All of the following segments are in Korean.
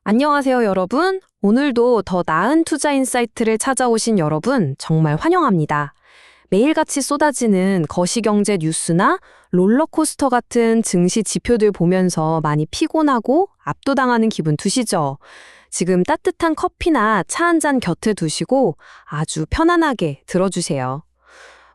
안녕하세요, 여러분. 오늘도 더 나은 투자 인사이트를 찾아오신 여러분 정말 환영합니다. 매일같이 쏟아지는 거시경제 뉴스나 롤러코스터 같은 증시 지표들 보면서 많이 피곤하고 압도당하는 기분 드시죠? 지금 따뜻한 커피나 차 한 잔 곁에 두시고 아주 편안하게 들어주세요.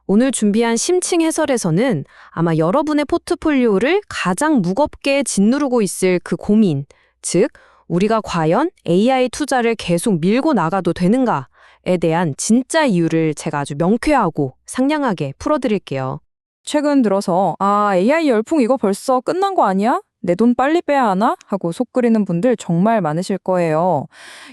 오늘 준비한 심층 해설에서는 아마 여러분의 포트폴리오를 가장 무겁게 짓누르고 있을 그 고민, 즉 우리가 과연 AI 투자를 계속 밀고 나가도 되는가에 대한 진짜 이유를 제가 아주 명쾌하고 상냥하게 풀어드릴게요. 최근 들어서 AI 열풍 이거 벌써 끝난 거 아니야? 내 돈 빨리 빼야 하나? 하고 속 끓이는 분들 정말 많으실 거예요.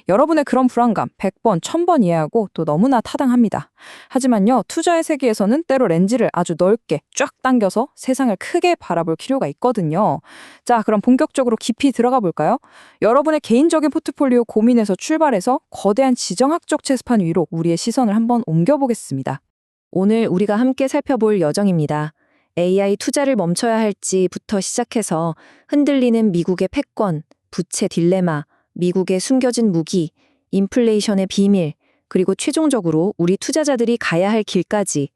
여러분의 그런 불안감 100번, 1000번 이해하고 또 너무나 타당합니다. 하지만요, 투자의 세계에서는 때로 렌즈를 아주 넓게 쫙 당겨서 세상을 크게 바라볼 필요가 있거든요. 자, 그럼 본격적으로 깊이 들어가 볼까요? 여러분의 개인적인 포트폴리오 고민에서 출발해서 거대한 지정학적 체스판 위로 우리의 시선을 한번 옮겨보겠습니다. 오늘 우리가 함께 살펴볼 여정입니다. AI 투자를 멈춰야 할지부터 시작해서 흔들리는 미국의 패권, 부채 딜레마, 미국의 숨겨진 무기, 인플레이션의 비밀, 그리고 최종적으로 우리 투자자들이 가야 할 길까지.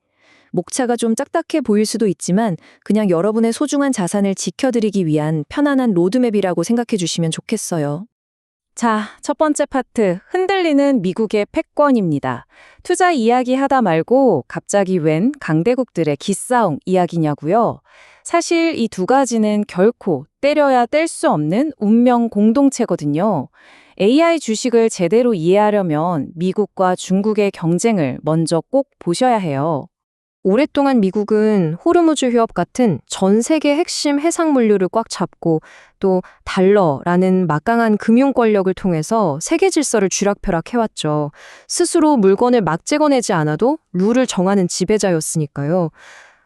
목차가 좀 딱딱해 보일 수도 있지만 그냥 여러분의 소중한 자산을 지켜드리기 위한 편안한 로드맵이라고 생각해 주시면 좋겠어요. 자, 첫 번째 파트, 흔들리는 미국의 패권입니다. 투자 이야기 하다 말고 갑자기 웬 강대국들의 기싸움 이야기냐고요? 사실 이 두 가지는 결코 때려야 뗄 수 없는 운명 공동체거든요. AI 주식을 제대로 이해하려면 미국과 중국의 경쟁을 먼저 꼭 보셔야 해요. 오랫동안 미국은 호르무즈 휴업 같은 전 세계 핵심 해상물류를 꽉 잡고 또 달러라는 막강한 금융 권력을 통해서 세계 질서를 쥐락펴락해왔죠. 스스로 물건을 막 재고내지 않아도 룰을 정하는 지배자였으니까요.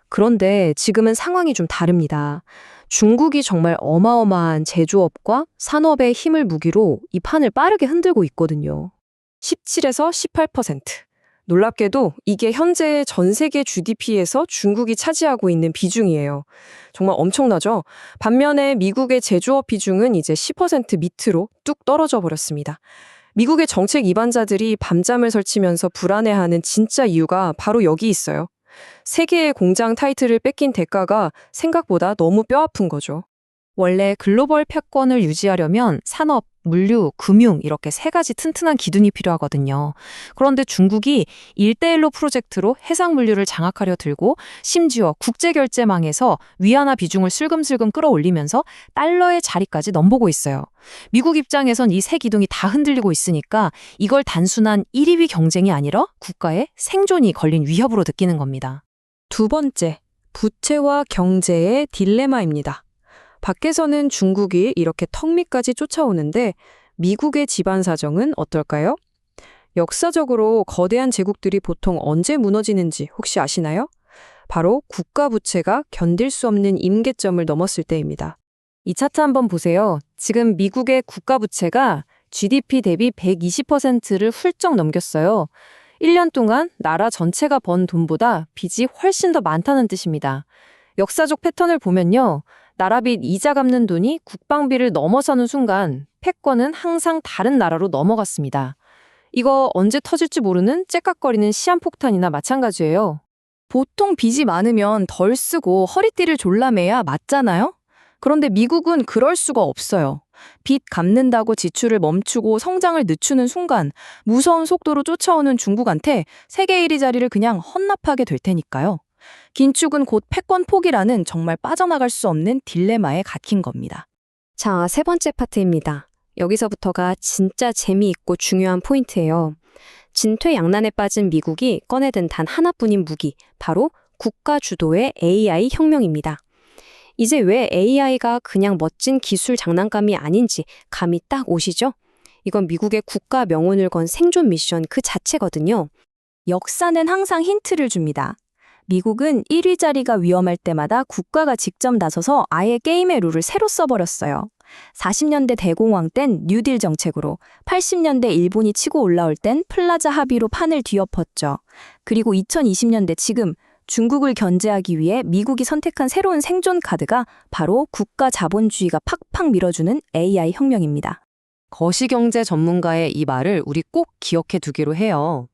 그런데 지금은 상황이 좀 다릅니다. 중국이 정말 어마어마한 제조업과 산업의 힘을 무기로 이 판을 빠르게 흔들고 있거든요. 17에서 18%. 놀랍게도 이게 현재 전 세계 GDP에서 중국이 차지하고 있는 비중이에요. 정말 엄청나죠? 반면에 미국의 제조업 비중은 이제 10% 밑으로 뚝 떨어져 버렸습니다. 미국의 정책 이반자들이 밤잠을 설치면서 불안해하는 진짜 이유가 바로 여기 있어요. 세계의 공장 타이틀을 뺏긴 대가가 생각보다 너무 뼈아픈 거죠. 원래 글로벌 패권을 유지하려면 산업, 물류, 금융 이렇게 세 가지 튼튼한 기둥이 필요하거든요. 그런데 중국이 1대1로 프로젝트로 해상 물류를 장악하려 들고 심지어 국제결제망에서 위안화 비중을 슬금슬금 끌어올리면서 달러의 자리까지 넘보고 있어요. 미국 입장에선 이 세 기둥이 다 흔들리고 있으니까 이걸 단순한 1, 2위 경쟁이 아니라 국가의 생존이 걸린 위협으로 느끼는 겁니다. 두 번째, 부채와 경제의 딜레마입니다. 밖에서는 중국이 이렇게 턱 밑까지 쫓아오는데 미국의 집안 사정은 어떨까요? 역사적으로 거대한 제국들이 보통 언제 무너지는지 혹시 아시나요? 바로 국가 부채가 견딜 수 없는 임계점을 넘었을 때입니다. 이 차트 한번 보세요. 지금 미국의 국가 부채가 GDP 대비 120%를 훌쩍 넘겼어요. 1년 동안 나라 전체가 번 돈보다 빚이 훨씬 더 많다는 뜻입니다. 역사적 패턴을 보면요. 나라빚 이자 갚는 돈이 국방비를 넘어서는 순간 패권은 항상 다른 나라로 넘어갔습니다. 이거 언제 터질지 모르는 째깍거리는 시한폭탄이나 마찬가지예요. 보통 빚이 많으면 덜 쓰고 허리띠를 졸라매야 맞잖아요? 그런데 미국은 그럴 수가 없어요. 빚 갚는다고 지출을 멈추고 성장을 늦추는 순간 무서운 속도로 쫓아오는 중국한테 세계 1위 자리를 그냥 헌납하게 될 테니까요. 긴축은 곧 패권 포기라는 정말 빠져나갈 수 없는 딜레마에 갇힌 겁니다. 자, 세 번째 파트입니다. 여기서부터가 진짜 재미있고 중요한 포인트예요. 진퇴양난에 빠진 미국이 꺼내든 단 하나뿐인 무기, 바로 국가 주도의 AI 혁명입니다. 이제 왜 AI가 그냥 멋진 기술 장난감이 아닌지 감이 딱 오시죠? 이건 미국의 국가 명운을 건 생존 미션 그 자체거든요. 역사는 항상 힌트를 줍니다. 미국은 1위 자리가 위험할 때마다 국가가 직접 나서서 아예 게임의 룰을 새로 써버렸어요. 40년대 대공황 땐 뉴딜 정책으로, 80년대 일본이 치고 올라올 땐 플라자 합의로 판을 뒤엎었죠. 그리고 2020년대 지금 중국을 견제하기 위해 미국이 선택한 새로운 생존 카드가 바로 국가 자본주의가 팍팍 밀어주는 AI 혁명입니다. 거시경제 전문가의 이 말을 우리 꼭 기억해 두기로 해요.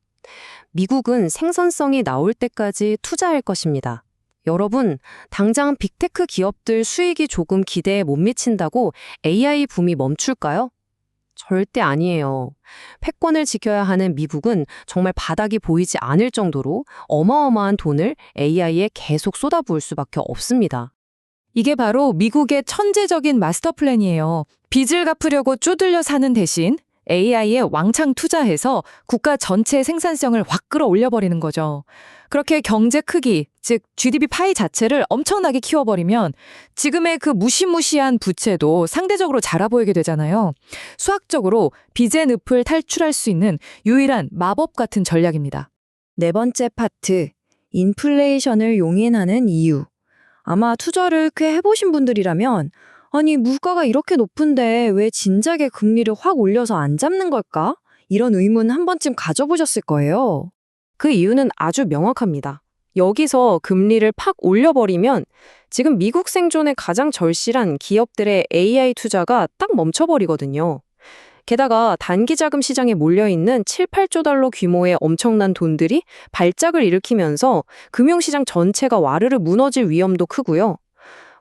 미국은 생산성이 나올 때까지 투자할 것입니다. 여러분, 당장 빅테크 기업들 수익이 조금 기대에 못 미친다고 AI 붐이 멈출까요? 절대 아니에요. 패권을 지켜야 하는 미국은 정말 바닥이 보이지 않을 정도로 어마어마한 돈을 AI에 계속 쏟아부을 수밖에 없습니다. 이게 바로 미국의 천재적인 마스터 플랜이에요. 빚을 갚으려고 쪼들려 사는 대신 AI에 왕창 투자해서 국가 전체 생산성을 확 끌어올려버리는 거죠. 그렇게 경제 크기, 즉 GDP 파이 자체를 엄청나게 키워버리면 지금의 그 무시무시한 부채도 상대적으로 작아 보이게 되잖아요. 수학적으로 빚의 늪을 탈출할 수 있는 유일한 마법 같은 전략입니다. 네 번째 파트, 인플레이션을 용인하는 이유. 아마 투자를 꽤 해보신 분들이라면 아니 물가가 이렇게 높은데 왜 진작에 금리를 확 올려서 안 잡는 걸까? 이런 의문 한 번쯤 가져보셨을 거예요. 그 이유는 아주 명확합니다. 여기서 금리를 팍 올려버리면 지금 미국 생존에 가장 절실한 기업들의 AI 투자가 딱 멈춰버리거든요. 게다가 단기 자금 시장에 몰려있는 7, 8조 달러 규모의 엄청난 돈들이 발작을 일으키면서 금융시장 전체가 와르르 무너질 위험도 크고요.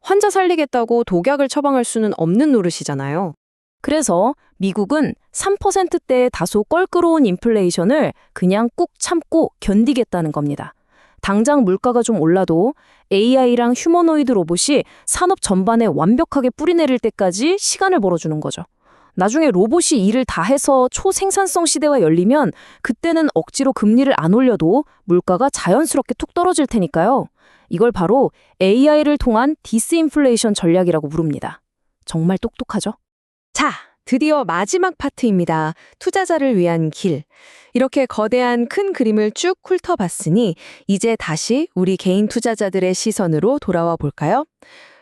환자 살리겠다고 독약을 처방할 수는 없는 노릇이잖아요. 그래서 미국은 3%대의 다소 껄끄러운 인플레이션을 그냥 꾹 참고 견디겠다는 겁니다. 당장 물가가 좀 올라도 AI랑 휴머노이드 로봇이 산업 전반에 완벽하게 뿌리내릴 때까지 시간을 벌어주는 거죠. 나중에 로봇이 일을 다 해서 초생산성 시대가 열리면 그때는 억지로 금리를 안 올려도 물가가 자연스럽게 툭 떨어질 테니까요. 이걸 바로 AI를 통한 디스인플레이션 전략이라고 부릅니다. 정말 똑똑하죠? 자, 드디어 마지막 파트입니다. 투자자를 위한 길. 이렇게 거대한 큰 그림을 쭉 훑어봤으니 이제 다시 우리 개인 투자자들의 시선으로 돌아와 볼까요?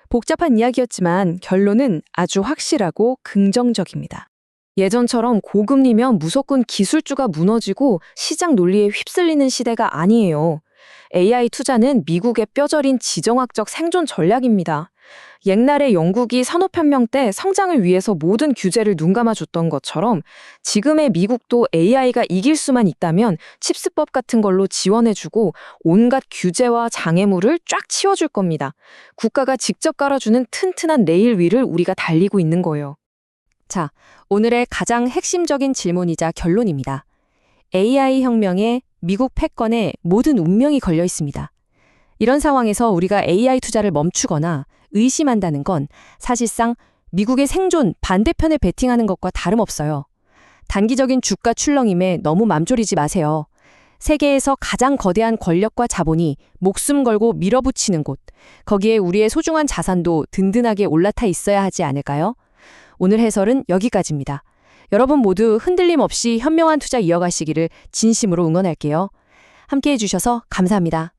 복잡한 이야기였지만 결론은 아주 확실하고 긍정적입니다. 예전처럼 고금리면 무조건 기술주가 무너지고 시장 논리에 휩쓸리는 시대가 아니에요. AI 투자는 미국의 뼈저린 지정학적 생존 전략입니다. 옛날에 영국이 산업혁명 때 성장을 위해서 모든 규제를 눈감아줬던 것처럼 지금의 미국도 AI가 이길 수만 있다면 칩스법 같은 걸로 지원해주고 온갖 규제와 장애물을 쫙 치워줄 겁니다. 국가가 직접 깔아주는 튼튼한 레일 위를 우리가 달리고 있는 거예요. 자, 오늘의 가장 핵심적인 질문이자 결론입니다. AI 혁명에 미국 패권에 모든 운명이 걸려 있습니다. 이런 상황에서 우리가 AI 투자를 멈추거나 의심한다는 건 사실상 미국의 생존 반대편에 베팅하는 것과 다름없어요. 단기적인 주가 출렁임에 너무 맘졸이지 마세요. 세계에서 가장 거대한 권력과 자본이 목숨 걸고 밀어붙이는 곳, 거기에 우리의 소중한 자산도 든든하게 올라타 있어야 하지 않을까요? 오늘 해설은 여기까지입니다. 여러분 모두 흔들림 없이 현명한 투자 이어가시기를 진심으로 응원할게요. 함께해 주셔서 감사합니다.